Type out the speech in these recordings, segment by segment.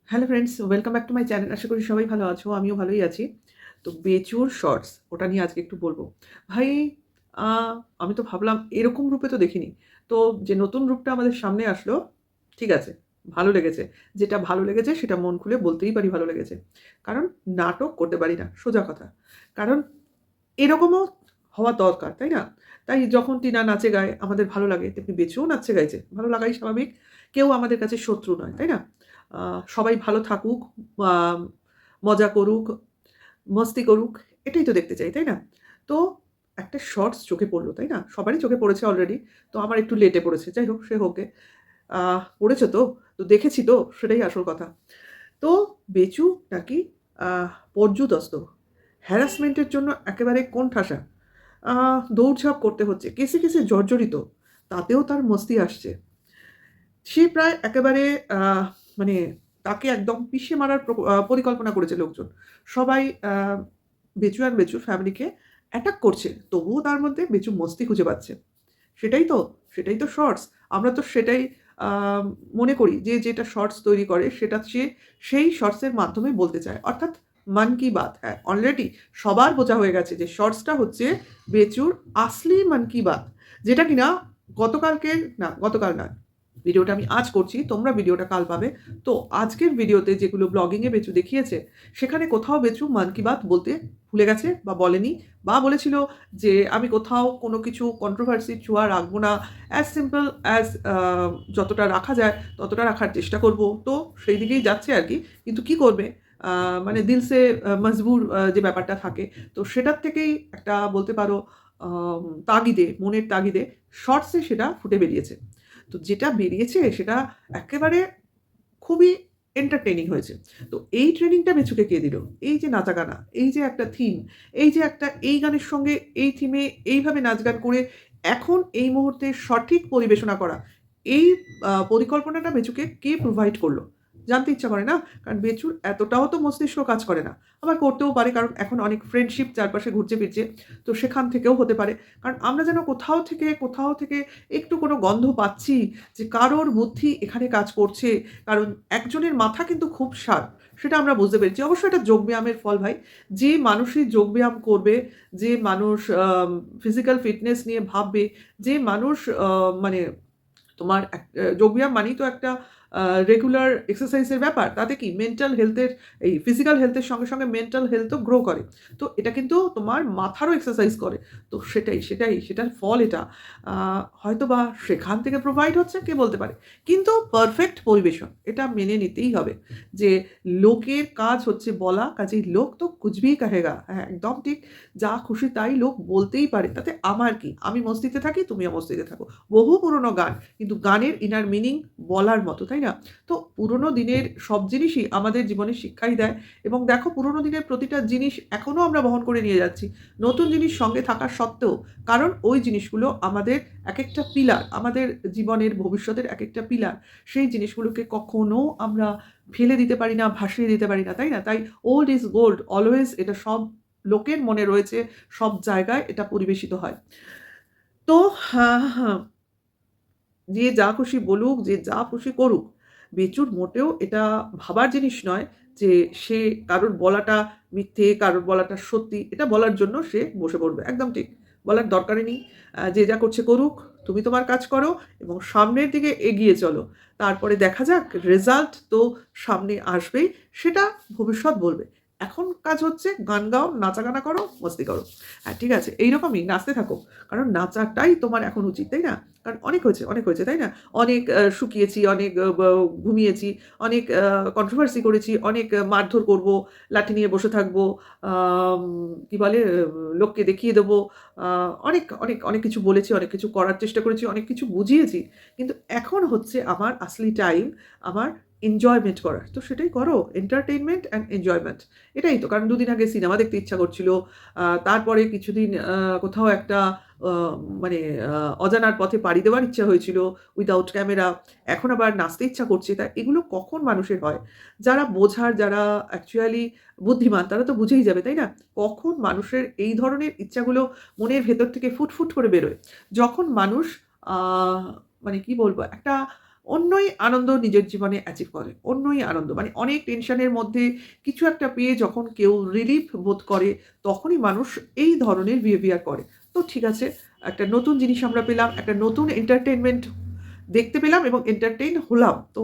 Hello friends, welcome back to my channel. আশা করি সবাই ভালো আছো, আমিও ভালোই আছি। তো বেচুর শর্টস ওটা নিয়ে আজকে একটু বলবো। ভাই, আ আমি তো ভাবলাম এরকম রূপে তো দেখিনি। তো যে নতুন রূপটা আমাদের সামনে আসলো, ঠিক আছে, ভালো লেগেছে। যেটা ভালো লেগেছে সেটা মন খুলে বলতেই পারি ভালো লেগেছে। কারণ নাটক করতে পারি না, সোজা কথা। কারণ এরকমও হওয়া দরকার, তাই না? তাই যখন টিনা নাচে গায় আমাদের ভালো লাগে, তেমনি বেচুও নাচছে গাইছে। ভালো লাগাই স্বাভাবিক। কেউ আমাদের কাছে শত্রু নয়, তাই না? আ সবাই ভালো থাকুক, আ মজা করুক, মস্তি করুক, এটাই তো দেখতে চাই, তাই না? তো একটা শর্টস চোখে পড়ল, তাই না? সবারই চোখে পড়েছে অলরেডি। তো আমার একটু লেটে পড়েছে। যাই হোক, সে হোক গে। পড়েছে তো, তো দেখেছি তো, সেটাই আসল কথা। তো বেচু নাকি আ পর্যুদস্ত। হ্যারাসমেন্টের জন্য একেবারে কোণঠাসা। আ দৌড়ঝাঁপ করতে হচ্ছে। কেসে, কেসে জর্জরিত। তাতেও তার মস্তি আসছে। সে প্রায় একেবারে আ মানে তাকে একদম পিষে মারার পরিকল্পনা করেছে লোকজন। সবাই বেচু আর বেচুর ফ্যামিলিকে অ্যাটাক করছে। তবুও তার মধ্যে বেচু মস্তি খুঁজে পাচ্ছে। সেটাই তো, সেটাই তো শর্টস। আমরা তো সেটাই আ মনে করি যে যেটা শর্টস তৈরি করে সেটা সে সেই শর্টসের মাধ্যমে বলতে চায়। অর্থাৎ মন কি বাত। হ্যাঁ, অলরেডি সবার বোঝা হয়ে গেছে যে শর্টসটা হচ্ছে বেচুর আসলি মন কি বাত। যেটা কিনা গতকালকে, না গতকাল না। ভিডিওটা আমি আজ করছি, তোমরা ভিডিওটা কাল পাবে। তো আজকের ভিডিওতে যেগুলো ব্লগিং এ বেচু দেখিয়েছে, সেখানে কোথাও বেচু মন কি বাত বলতে ভুলে গেছে বা বলেনি, বা বলেছিল যে আমি কোথাও কোনো কিছু কন্ট্রোভার্সি ছোঁয়া রাখবো না। অ্যাজ সিম্পল অ্যাজ যতটা রাখা যায় ততটা রাখার চেষ্টা করব। তো সেই দিকেই যাচ্ছে আরকি। কিন্তু কি করবে? মানে দিল সে মজবুর যে ব্যাপারটা থাকে। তো সেটার থেকেই একটা বলতে পারো তাগিদে, মনের তাগিদে শর্টসে সেটা ফুটে বেরিয়েছে। তো যেটা বেরিয়েছে সেটা একেবারে খুবই এন্টারটেইনিং হয়েছে। তো এই ট্রেনিংটা বেঁচুকে কে দিল? এই যে নাচা গানা, এই যে একটা থিম, এই যে একটা এই গানের সঙ্গে এই থিমে এইভাবে নাচ গান করে এখন এই মুহূর্তে সঠিক পরিবেশনা করা। এই পরিকল্পনাটা বেঁচুকে কে প্রোভাইড করল? জানতে ইচ্ছা করে না? কারণ বেঁচুর এতটাও তো মস্তিষ্ক কাজ করে না। আবার করতেও পারে, কারণ এখন অনেক ফ্রেন্ডশিপ চারপাশে ঘুরছে ফিরছে। তো সেখান থেকেও হতে পারে। কারণ আমরা যেন কোথাও থেকে একটু কোনো গন্ধ পাচ্ছি যে কারোর বুদ্ধি এখানে কাজ করছে। কারণ একজনের মাথা কিন্তু খুব শার্প, সেটা আমরা বুঝতে পেরেছি। অবশ্যই এটা যোগব্যায়ামের ফল ভাই। যে মানুষই যোগব্যায়াম করবে, যে মানুষ ফিজিক্যাল ফিটনেস নিয়ে ভাববে, যে মানুষ মানে তোমার যোগব্যায়াম মানেই তো একটা রেগুলার এক্সারসাইজের ব্যাপার। তাতে কি মেন্টাল হেলথের, এই ফিজিক্যাল হেলথের সঙ্গে মেন্টাল হেলথও গ্রো করে। তো এটা কিন্তু তোমার মাথারও এক্সারসাইজ করে। তো সেটার ফল এটা। আ হয়তোবা সেখান থেকে প্রোভাইড হচ্ছে, কে বলতে পারে। কিন্তু পারফেক্ট পরিবেশন, এটা মেনে নিতেই হবে। যে লোকের কাজ হচ্ছে বলা, কাজেই লোক তো কুছ ভি কহেগা। হ্যাঁ, একদম ঠিক। যা খুশি তাই লোক বলতেই পারে। তাতে আমার কি? আমি মস্তিতে থাকি, তুমিও মস্তিতে থাকো। বহু পুরনো গান। কিন্তু গানের ইনার মিনিং বলার মতো, তাই না? তো পুরোনো দিনের সব জিনিসই আমাদের জীবনে শিক্ষাই দেয়। এবং দেখো, পুরোনো দিনের প্রতিটা জিনিস এখনো আমরা বহন করে নিয়ে যাচ্ছি। নতুন জিনিস সঙ্গে থাকা সত্ত্বেও। কারণ ওই জিনিসগুলো আমাদের একেকটা পিলার, আমাদের জীবনের ভবিষ্যতের একেকটা পিলার। সেই জিনিসগুলোকে কখনো আমরা ফেলে দিতে পারি না, ভাসিয়ে দিতে পারি না, তাই না? তাই ওল্ড ইজ গোল্ড অলওয়েজ, এটা সব লোকের মনে রয়েছে, সব জায়গায় এটা পরিবেশিত হয়। তো হা, হা যে যা খুশি বলুক, যে যা খুশি করুক, বেচুর মোটেও এটা ভাবার জিনিস নয় যে সে কারোর বলাটা মিথ্যে, কারোর বলাটা সত্যি, এটা বলার জন্য সে বসে পড়বে। একদম ঠিক। বলার দরকারই নেই। যে যা করছে করুক, তুমি তোমার কাজ করো এবং সামনের দিকে এগিয়ে চলো। তারপরে দেখা যাক, রেজাল্ট তো সামনে আসবেই, সেটা ভবিষ্যৎ বলবে। এখন কাজ হচ্ছে গান গাও, নাচা-গানা করো, মস্তি করো। হ্যাঁ, ঠিক আছে, এইরকমই নাচতে থাকো। কারণ নাচাটাই তোমার এখন উচিত, তাই না? কারণ অনেক হয়েছে, তাই না? অনেক শুকিয়েছি, অনেক ঘুমিয়েছি, অনেক কন্ট্রোভার্সি করেছি, অনেক মারধর করব, লাঠি নিয়ে বসে থাকবো, আম কি বলে? লোককে দেখিয়ে দেবো। আ অনেক কিছু বলেছি, অনেক কিছু করার চেষ্টা করেছি, অনেক কিছু বুঝিয়েছি। কিন্তু এখন হচ্ছে আমার আসলি টাইম, আমার এনজয়মেন্ট করার। তো সেটাই করো। Entertainment and enjoyment. এটাই তো। কারণ ২ দিন আগে সিনেমা দেখতে ইচ্ছা করছিল। তারপরে কিছুদিন কোথাও একটা আ মানে আ অজানার পথে পাড়ি দেওয়ার ইচ্ছা হয়েছিল উইথআউট ক্যামেরা। এখন আবার নাচতে ইচ্ছা করছে। তা এগুলো কখন মানুষের হয়? যারা বোঝার, যারা অ্যাকচুয়ালি বুদ্ধিমান, তারা তো বুঝেই যাবে, তাই না? কখন মানুষের এই ধরনের ইচ্ছাগুলো মনের ভেতর থেকে ফুট করে বেরোয়। যখন মানুষ আ মানে কি বলবো? একটা অন্যই আনন্দ নিজের জীবনে অ্যাচিভ করে, অন্যই আনন্দ। মানে অনেক টেনশনের মধ্যে কিছু একটা পেয়ে যখন কেউ রিলিফ বোধ করে, তখনই মানুষ এই ধরনের বিহেভিয়ার করে। তো ঠিক আছে, একটা নতুন জিনিস আমরা পেলাম, একটা নতুন এন্টারটেইনমেন্ট দেখতে পেলাম এবং এন্টারটেইন হলাম। তো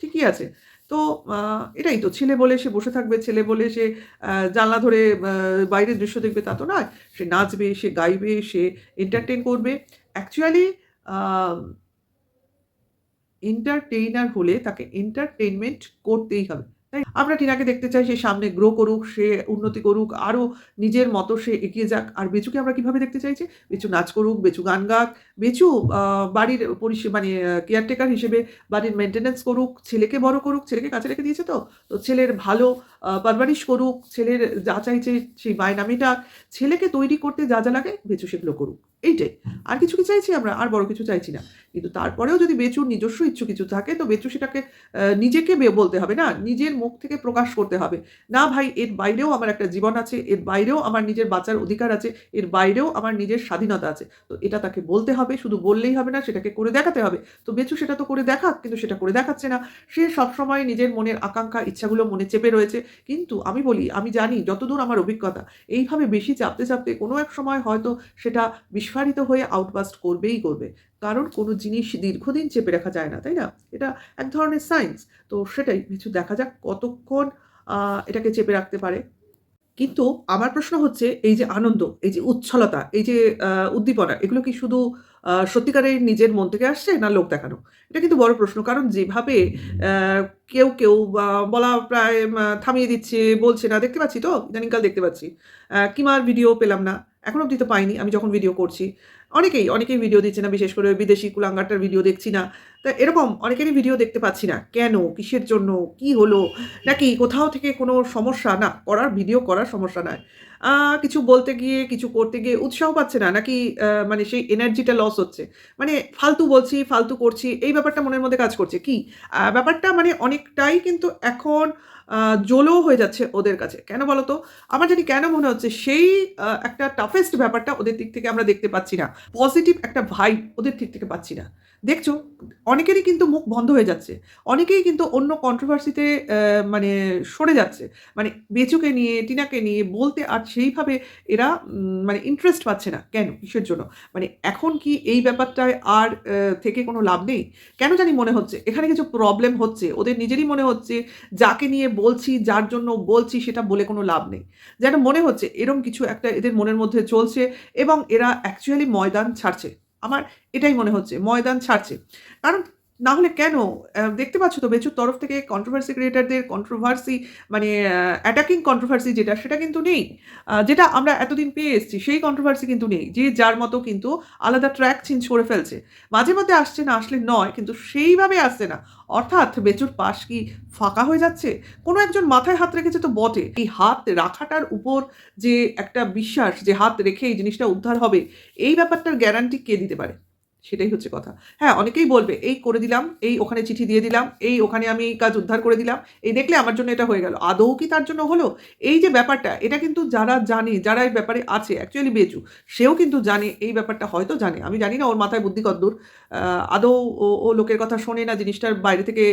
ঠিকই আছে। তো আ এটাই তো, ছেলে বলে সে বসে থাকবে, ছেলে বলে সে জানলা ধরে বাইরের দৃশ্য দেখবে তা তো নয়। সে নাচবে, সে গাইবে, সে এন্টারটেইন করবে। অ্যাকচুয়ালি আ এন্টারটেইনার হলে তাকে এন্টারটেইনমেন্ট করতেই হবে। তাই আমরা টিনাকে দেখতে চাই সে সামনে গ্রো করুক, সে উন্নতি করুক, আরো নিজের মতো সে এগিয়ে যাক। আর বেচুকে আমরা কিভাবে দেখতে চাইছি? বেচু নাচ করুক, বেচু গান গাক, বেচু বাড়ির মানে কেয়ারটেকার হিসেবে বাড়ির মেইনটেন্যান্স করুক, ছেলেকে বড় করুক, ছেলেকে কাছে রেখে দিয়েছে তো। তো ছেলের ভালো পারভারিশ করুক, ছেলের যা চাইছে সেই বায়না মেটাক, ছেলেকে তৈরি করতে যা, যা লাগে বেচু সেগুলো করুক। এইটাই। আর কিছু কি চাইছি আমরা? আর বড় কিছু চাইছি না। কিন্তু তারপরেও যদি বেচুর নিজস্ব ইচ্ছু কিছু থাকে তো বেচু সেটাকে নিজেকে বলতে হবে না, নিজের মুখ থেকে প্রকাশ করতে হবে। না ভাই, এর বাইরেও আমার একটা জীবন আছে, এর বাইরেও আমার নিজের বাঁচার অধিকার আছে, এর বাইরেও আমার নিজের স্বাধীনতা আছে। তো এটা তাকে বলতে হবে, শুধু বললেই হবে না, সেটাকে করে দেখাতে হবে। তো বেচু সেটা তো করে দেখাক, কিন্তু সেটা করে দেখাচ্ছে না। সে সবসময় নিজের মনের আকাঙ্ক্ষা, ইচ্ছাগুলো মনে চেপে রয়েছে। কিন্তু আমি বলি, আমি জানি যতদূর আমার অভিজ্ঞতা, এইভাবে বেশি চাপতে, চাপতে কোনো এক সময় হয়তো সেটা বিস্ফারিত হয়ে আউটবার্স্ট করবেই করবে। কারণ কোনো জিনিস দীর্ঘদিন চেপে রাখা যায় না, তাই না? এটা এক ধরনের সায়েন্স। তো সেটাই কিছু দেখা যাক কতক্ষণ আ এটাকে চেপে রাখতে পারে। কিন্তু আমার প্রশ্ন হচ্ছে এই যে আনন্দ, এই যে উচ্ছলতা, এই যে উদ্দীপনা, এগুলো কি শুধু সত্যিকারের নিজের মন থেকে আসছে না লোক দেখানো? এটা কিন্তু বড় প্রশ্ন। কারণ যেভাবে অ্যা কেউ বলা প্রায় থামিয়ে দিচ্ছে, বলছে না। দেখতে পাচ্ছি তো, ইদানিংকাল দেখতে পাচ্ছি। কিমার ভিডিও পেলাম না। এখনো অব্দি তো পাইনি আমি যখন ভিডিও করছি। অনেকেই ভিডিও দিচ্ছে না। বিশেষ করে বিদেশি কুলাঙ্গারটার ভিডিও দেখছি না। তো এরকম অনেকেরই ভিডিও দেখতে পাচ্ছি না। কেন? কিসের জন্য? কি হলো? নাকি কোথাও থেকে কোনো সমস্যা? না, ভিডিও করার সমস্যা নয়। আ কিছু বলতে গিয়ে, কিছু করতে গিয়ে উৎসাহ পাচ্ছে না? নাকি মানে সেই এনার্জিটা লস হচ্ছে? মানে ফালতু বলছি, ফালতু করছি, এই ব্যাপারটা মনের মধ্যে কাজ করছে। কি? ব্যাপারটা মানে অনেকটাই কিন্তু এখন আ জোলও হয়ে যাচ্ছে ওদের কাছে। কেন বলো তো? আমার জানি কেন মনে হচ্ছে সেই একটা টাফেস্ট ব্যাপারটা ওদের দিক থেকে আমরা দেখতে পাচ্ছি না। পজিটিভ একটা ভাইব ওদের দিক থেকে পাচ্ছি না। দেখছো? অনেকেরই কিন্তু মুখ বন্ধ হয়ে যাচ্ছে। অনেকেই কিন্তু অন্য কন্ট্রোভার্সিতে মানে সরে যাচ্ছে। মানে বেচুকে নিয়ে, টিনাকে নিয়ে বলতে আর সেইভাবে এরা মানে ইন্টারেস্ট পাচ্ছে না। কেন? কিসের জন্য? মানে এখন কি এই ব্যাপারটায় আর থেকে কোনো লাভ নেই? কেন জানি মনে হচ্ছে এখানে কিছু প্রবলেম হচ্ছে। ওদের নিজেরই মনে হচ্ছে যাকে নিয়ে বলছি, যার জন্য বলছি সেটা বলে কোনো লাভ নেই। যেন মনে হচ্ছে এরম কিছু একটা এদের মনের মধ্যে চলছে এবং এরা অ্যাকচুয়ালি ময়দান ছাড়ছে। আমার এটাই মনে হচ্ছে ময়দান ছাড়ছে। কারণ না হলে কেন? দেখতে পাচ্ছ তো বেচুর তরফ থেকে কন্ট্রোভার্সি ক্রিয়েটরদের কন্ট্রোভার্সি মানে অ্যাটাকিং কন্ট্রোভার্সি যেটা সেটা কিন্তু নেই। যেটা আমরা এতদিন পেয়ে এসেছি সেই কন্ট্রোভার্সি কিন্তু নেই। যে যার মতো কিন্তু আলাদা ট্র্যাক চেঞ্জ করে ফেলছে। মাঝে মধ্যে আসছে না আসলে নয়, কিন্তু সেইভাবে আসছে না। অর্থাৎ বেচুর পাশ কি ফাঁকা হয়ে যাচ্ছে? কোনো একজন মাথায় হাত রেখেছে তো বটে। এই হাত রাখাটার উপর যে একটা বিশ্বাস যে হাত রেখে এই জিনিসটা উদ্ধার হবে, এই ব্যাপারটার গ্যারান্টি কে দিতে পারে? সেটাই হচ্ছে কথা। হ্যাঁ, অনেকেই বলবে, "এই করে দিলাম, এই ওখানে চিঠি দিয়ে দিলাম, এই ওখানে আমি এই কাজ উদ্ধার করে দিলাম, এই দেখলে আমার জন্য এটা হয়ে গেল।" আদৌ কি তার জন্য হলো? এই যে ব্যাপারটা, এটা কিন্তু যারা জানে, যারা এই ব্যাপারে আছে, অ্যাকচুয়ালি বেচু, সেও কিন্তু জানে, এই ব্যাপারটা হয়তো জানে। আমি জানি না ওর মাথায় বুদ্ধি কতদূর। আদৌ ও লোকের কথা শোনে না জিনিসটার বাইরে থেকে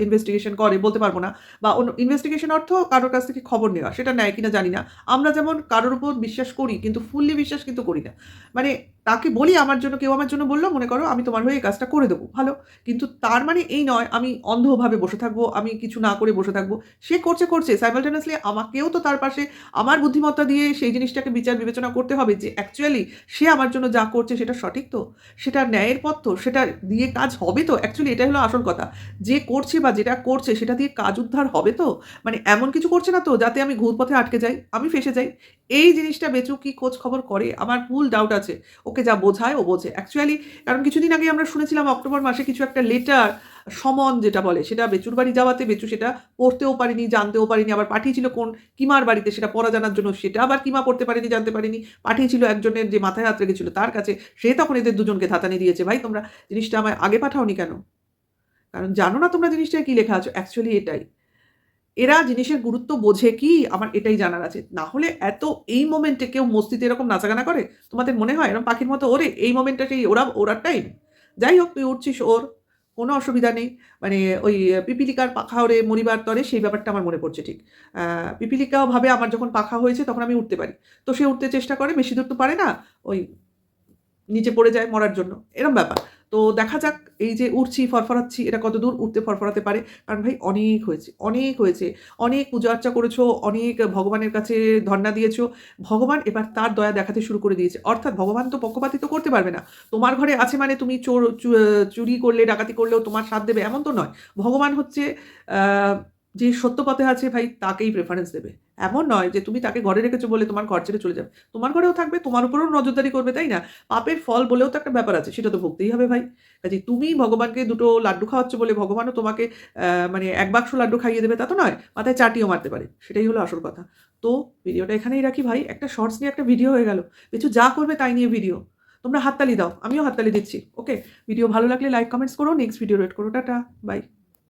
ইনভেস্টিগেশন করে বলতে পারব না। বা ইনভেস্টিগেশন অর্থ কারোর কাছ থেকে খবর নেওয়া। সেটা নেয় কিনা জানি না। আমরা যেমন কারোর উপর বিশ্বাস করি কিন্তু ফুললি বিশ্বাস কিন্তু করি না। মানে তাকে বলি আমার জন্য, কেউ আমার জন্য বলল, মনে করো আমি তোমার হয়ে এই কাজটা করে দেবো। ভালো। কিন্তু তার মানে এই নয় আমি অন্ধভাবে বসে থাকবো, আমি কিছু না করে বসে থাকবো। সে করছে simultaneously আমাকেও তো তার পাশে আমার বুদ্ধিমত্তা দিয়ে সেই জিনিসটাকে বিচার বিবেচনা করতে হবে যে অ্যাকচুয়ালি সে আমার জন্য যা করছে সেটা সঠিক তো? সেটা ন্যায়ের পথ তো? সেটা দিয়ে কাজ হবে তো? অ্যাকচুয়ালি এটাই হলো আসল কথা। যে করছে বা যেটা করছে সেটা দিয়ে কাজ উদ্ধার হবে তো? মানে এমন কিছু করছে না তো যাতে আমি ঘুরপথে আটকে যাই, আমি ফেঁসে যাই? এই জিনিসটা বেচু কি খোঁজ খবর করে? আমার ফুল ডাউট আছে। ওকে যা বোঝায় ও বোঝে। অ্যাকচুয়ালি কারণ কিছুদিন আগে আমরা শুনেছিলাম অক্টোবর মাসে কিছু একটা লেটার সমন যেটা বলে সেটা বেচুর বাড়ি যাওয়াতে বেচু সেটা পড়তেও পারেনি, জানতেও পারেনি। আবার পাঠিয়েছিল কোন কিমার বাড়িতে সেটা পড়া জানার জন্য। সেটা আবার কিমা পড়তে পারেনি, জানতে পারেনি। পাঠিয়েছিল একজনের যে মাথায় হাত রেখেছিল তার কাছে। সে তখন এদের দুজনকে ধাতানি দিয়েছে। ভাই তোমরা জিনিসটা আমায় আগে পাঠাওনি কেন? কারণ জানো না তোমরা জিনিসটায় কি লেখা আছে। অ্যাকচুয়ালি এটাই। এরা জিনিসের গুরুত্ব বোঝে কি? আমার এটাই জানার আছে। না হলে এত এই মোমেন্টে কেউ মস্তিতে এরকম নাচাগানা করে? তোমাদের মনে হয় এরকম পাখির মতো ওড়ে? এই মোমেন্টটা সেই ওড়ার টাইম? যাই হোক তুই উড়ছিস ওড়। কোনো অসুবিধা নেই। মানে ওই পিপীলিকার পাখা ওড়ে মরিবার তরে সেই ব্যাপারটা আমার মনে পড়ছে ঠিক। আ পিপীলিকাও ভাবে আমার যখন পাখা হয়েছে তখন আমি উড়তে পারি। তো সে উঠতে চেষ্টা করে, বেশি দূর তো পারে না। ওই নিচে পড়ে যায় মরার জন্য। এরম ব্যাপার। তো দেখা যাক এই যে উড়ছি, ফরফরাচ্ছি এটা কতদূর উড়তে ফরফরাতে পারে। কারণ ভাই অনেক হয়েছে, অনেক হয়েছে। অনেক পূজা আর্চা করেছো, অনেক ভগবানের কাছে ধর্ণা দিয়েছো। ভগবান এবার তার দয়া দেখাতে শুরু করে দিয়েছে। অর্থাৎ ভগবান তো পক্ষপাতিত্ব করতে পারবে না। তোমার ঘরে আছে মানে তুমি চুরি করলে, ডাকাতি করলেও তোমার সাথ দেবে এমন তো নয়। ভগবান হচ্ছে আ যে সত্য পথে আছে ভাই তাকেই প্রেফারেন্স দেবে। এমন নয় যে তুমি তাকে ঘরে রেখেছো বলে তোমার ঘর ছেড়ে চলে যাবে। তোমার ঘরেও থাকবে, তোমার উপরেও নজরদারি করবে, তাই না? পাপের ফল বলেও তো একটা ব্যাপার আছে, সেটা তো ভুগতেই হবে ভাই। কাজেই তুমি ভগবানকে ২ টো লাড্ডু খাওয়াচ্ছ বলে ভগবানও তোমাকে মানে ১ বাক্স লাড্ডু খাইয়ে দেবে তা তো নয়। মাথায় চাটিও মারতে পারে। সেটাই হলো আসল কথা। তো ভিডিওটা এখানেই রাখি ভাই। একটা শর্টস নিয়ে একটা ভিডিও হয়ে গেল। কিছু যা করবে তাই নিয়ে ভিডিও। তোমরা হাততালি দাও। আমিও হাততালি দিচ্ছি। ওকে? ভিডিও ভালো লাগলে লাইক, কমেন্টস করো। নেক্সট ভিডিও ওয়েট করো। টাটা। বাই।